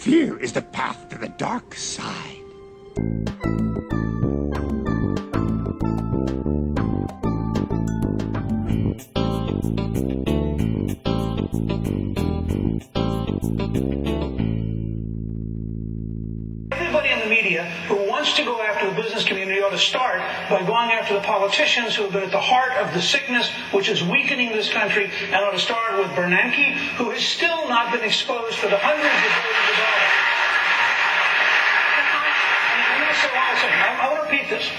Fear is the path to the dark side. Everybody in the media who wants to go after the business community ought to start by going after the politicians who have been at the heart of the sickness which is weakening this country, and ought to start with Bernanke, who has still not been exposed for the hundreds of billions of dollars. I want to repeat this.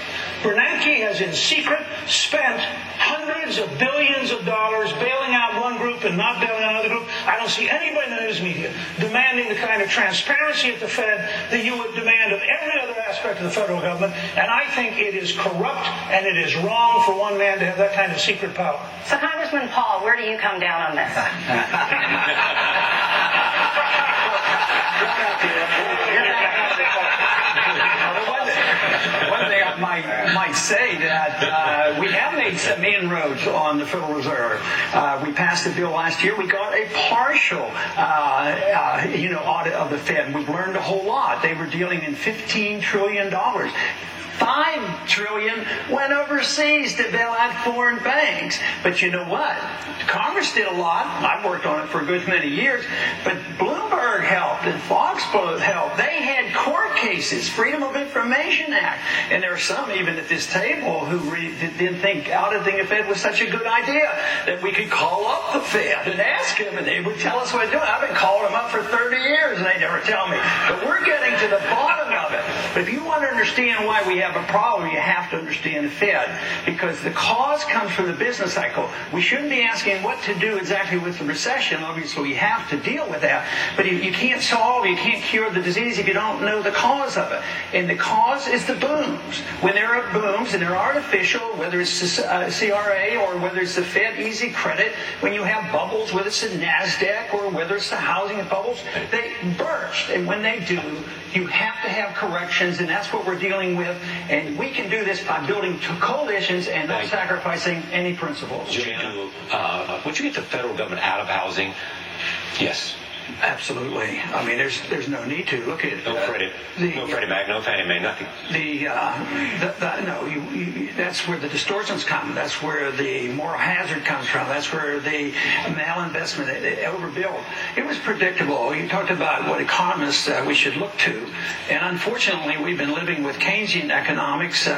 Bernanke has in secret spent hundreds of billions of dollars bailing out one group and not bailing out another group. I don't see anybody in the news media demanding the kind of transparency at the Fed that you would demand of every other aspect of the federal government. And I think it is corrupt and it is wrong for one man to have that kind of secret power. So, Congressman Paul, where do you come down on this? One thing I might say that we have made some inroads on the Federal Reserve. We passed a bill last year. We got a partial, audit of the Fed. We've learned a whole lot. They were dealing in $15 trillion. $5 trillion went overseas to bail out foreign banks. But you know what? Congress did a lot. I've worked on it for a good many years. But Bloomberg helped and Fox helped. They had court cases, Freedom of Information Act. And there are some even at this table who didn't think auditing the Fed was such a good idea that we could call up the Fed and ask them, and they would tell us what to do. I've been calling them up for 30 years, and they never tell me. But we're getting to the bottom of it. But if you want to understand why we have a problem, you have to understand the Fed, because the cause comes from the business cycle. We shouldn't be asking what to do exactly with the recession. Obviously, we have to deal with that, but you can't you can't cure the disease if you don't know the cause of it. And the cause is the booms. When there are booms, and they're artificial, whether it's the CRA or whether it's the Fed easy credit, when you have bubbles, whether it's the NASDAQ or whether it's the housing bubbles, they burst. And when they do, you have to have corrections, and that's what we're dealing with. And we can do this by building coalitions and not sacrificing any principles. Would you get the federal government out of housing? Yes. Absolutely. I mean, there's no need to. Look at no credit, no Freddie Mac, no Fannie Mae, nothing. That's where the distortions come. That's where the moral hazard comes from. That's where the malinvestment, overbuild. It was predictable. You talked about what economists we should look to, and unfortunately, we've been living with Keynesian economics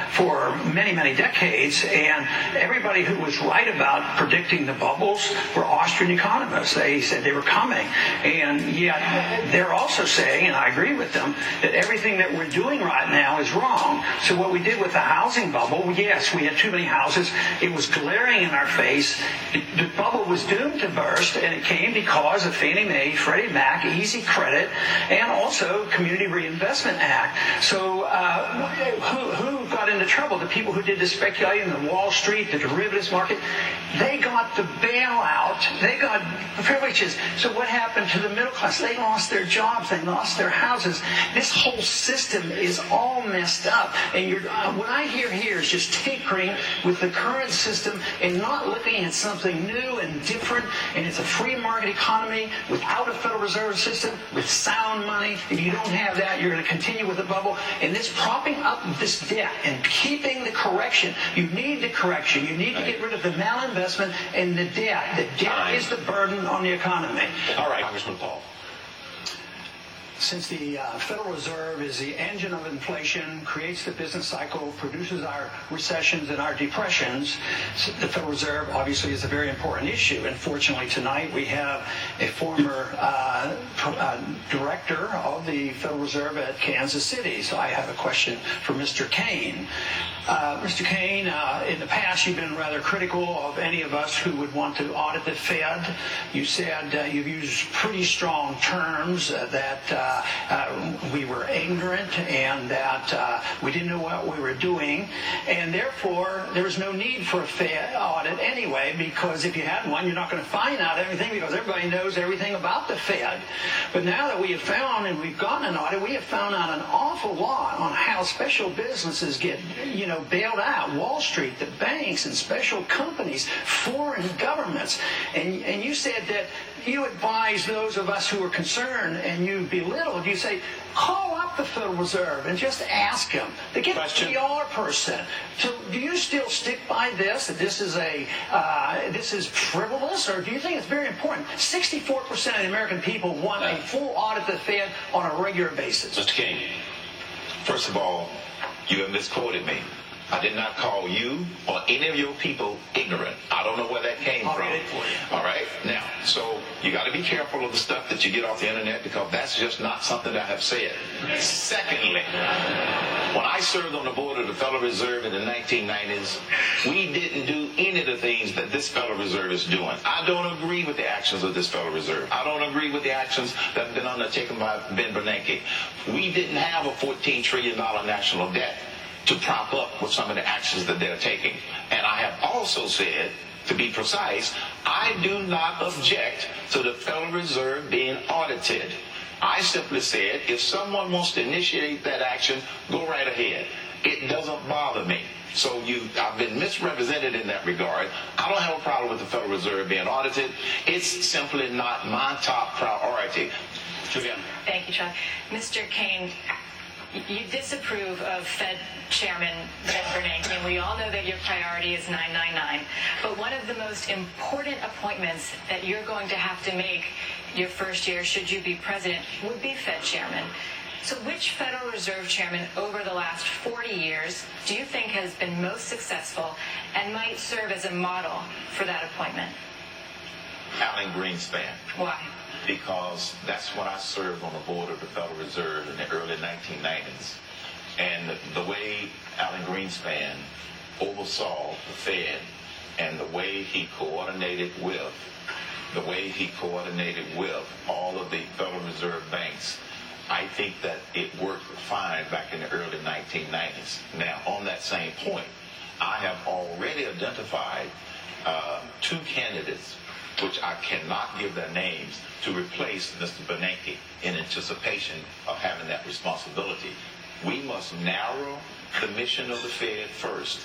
for many, many decades. And everybody who was right about predicting the bubbles were Austrian economists. They said they were coming. And yet they're also saying, and I agree with them, that everything that we're doing right now is wrong. So what we did with the housing bubble, yes, we had too many houses. It was glaring in our face. The bubble was doomed to burst, and it came because of Fannie Mae, Freddie Mac, easy credit, and also Community Reinvestment Act. So who got into trouble? The people who did the speculating, the Wall Street, the derivatives market, they got the bailout. They got privileges. So what happened to the middle class? They lost their jobs. They lost their houses. This whole system is all messed up. And what I hear here is just tinkering with the current system and not looking at something new and different. And it's a free market economy without a Federal Reserve System, with sound money. If you don't have that, you're going to continue with the bubble. And this propping up this debt and keeping the correction. You need the correction. You need to get rid of the malinvestment and the debt. The debt is the burden on the economy. All right, Congressman Paul. Since the Federal Reserve is the engine of inflation, creates the business cycle, produces our recessions and our depressions, the Federal Reserve obviously is a very important issue. And fortunately tonight we have a former director of the Federal Reserve at Kansas City. So I have a question for Mr. Cain. Mr. Cain, in the past you've been rather critical of any of us who would want to audit the Fed. You said you've used pretty strong terms that we were ignorant and that we didn't know what we were doing, and therefore there was no need for a Fed audit anyway, because if you had one, you're not going to find out everything because everybody knows everything about the Fed. But now that we have found and we've gotten an audit, we have found out an awful lot on how special businesses get, bailed out. Wall Street, the banks, and special companies, foreign governments. And you said that you advise those of us who are concerned and you belittled, you say, call up the Federal Reserve and just ask them to get Question. a PR person. So do you still stick by this, that this is frivolous, or do you think it's very important? 64% of the American people want a full audit of the Fed on a regular basis. Mr. Cain. First of all, you have misquoted me. I did not call you or any of your people ignorant. I don't know where that came I'll from. read it for you. All right? Now, so you got to be careful of the stuff that you get off the internet, because that's just not something that I have said. Secondly, when I served on the board of the Federal Reserve in the 1990s, we didn't do any of the things that this Federal Reserve is doing. I don't agree with the actions of this Federal Reserve. I don't agree with the actions that have been undertaken by Ben Bernanke. We didn't have a $14 trillion national debt to prop up with some of the actions that they're taking. And I have also said, to be precise, I do not object to the Federal Reserve being audited. I simply said, if someone wants to initiate that action, go right ahead. It doesn't bother me. So I've been misrepresented in that regard. I don't have a problem with the Federal Reserve being audited. It's simply not my top priority. Julian. Thank you, Chuck. Mr. Cain, you disapprove of Fed Chairman Ben Bernanke, and we all know that your priority is 999. But one of the most important appointments that you're going to have to make your first year, should you be president, would be Fed Chairman. So which Federal Reserve Chairman over the last 40 years do you think has been most successful and might serve as a model for that appointment? Alan Greenspan. Why? Because that's when I served on the board of the Federal Reserve in the early 1990s. And the way Alan Greenspan oversaw the Fed and the way he coordinated with all of the Federal Reserve banks, I think that it worked fine back in the early 1990s. Now, on that same point, I have already identified two candidates, which I cannot give their names, to replace Mr. Bernanke in anticipation of having that responsibility. We must narrow the mission of the Fed first.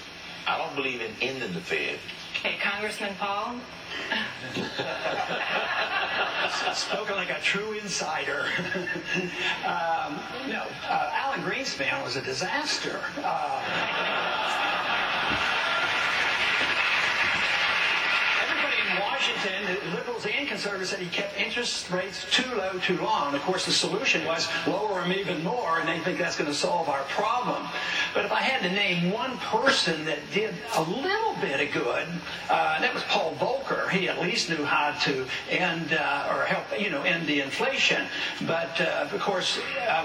I don't believe in ending the Fed. Okay, Congressman Paul? Spoken like a true insider. No, Alan Greenspan was a disaster. Everybody in Washington, liberals and conservatives, said he kept interest rates too low, too long. Of course, the solution was lower them even more, and they think that's going to solve our problem. But if I had to name one person that did a little bit of good, that was Paul Volcker. He at least knew how to end or help, end the inflation. But of course,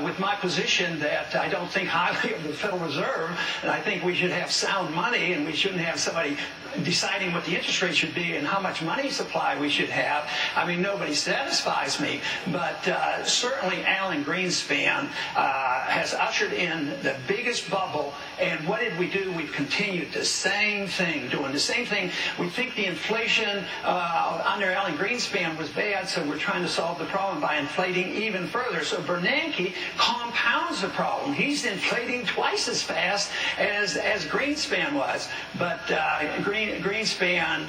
with my position that I don't think highly of the Federal Reserve, and I think we should have sound money, and we shouldn't have somebody deciding what the interest rate should be and how much money supply we should have. I mean, nobody satisfies me. But certainly Alan Greenspan has ushered in the biggest bubble. And what did we do? We've continued the same thing, doing the same thing. We think the inflation under Alan Greenspan was bad, so we're trying to solve the problem by inflating even further. So Bernanke compounds the problem. He's inflating twice as fast as Greenspan was. But Greenspan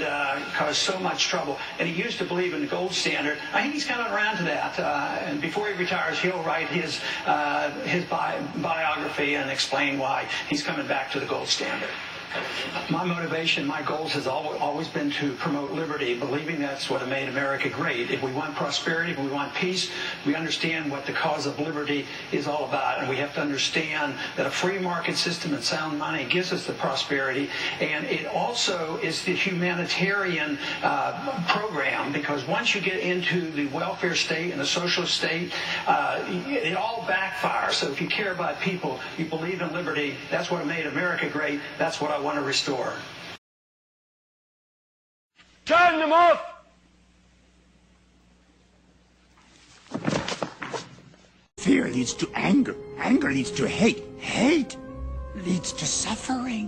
caused so much trouble, and he used to believe in the gold standard. I think he's coming around to that. And before he retires, he'll write his biography and explain why he's coming back to the gold standard. My motivation, my goals has always been to promote liberty, believing that's what made America great. If we want prosperity, if we want peace, we understand what the cause of liberty is all about. And we have to understand that a free market system and sound money gives us the prosperity. And it also is the humanitarian program, because once you get into the welfare state and the socialist state, it all backfires. So if you care about people, you believe in liberty, that's what made America great. That's what I want to restore. Turn them off! Fear leads to anger. Anger leads to hate. Hate leads to suffering.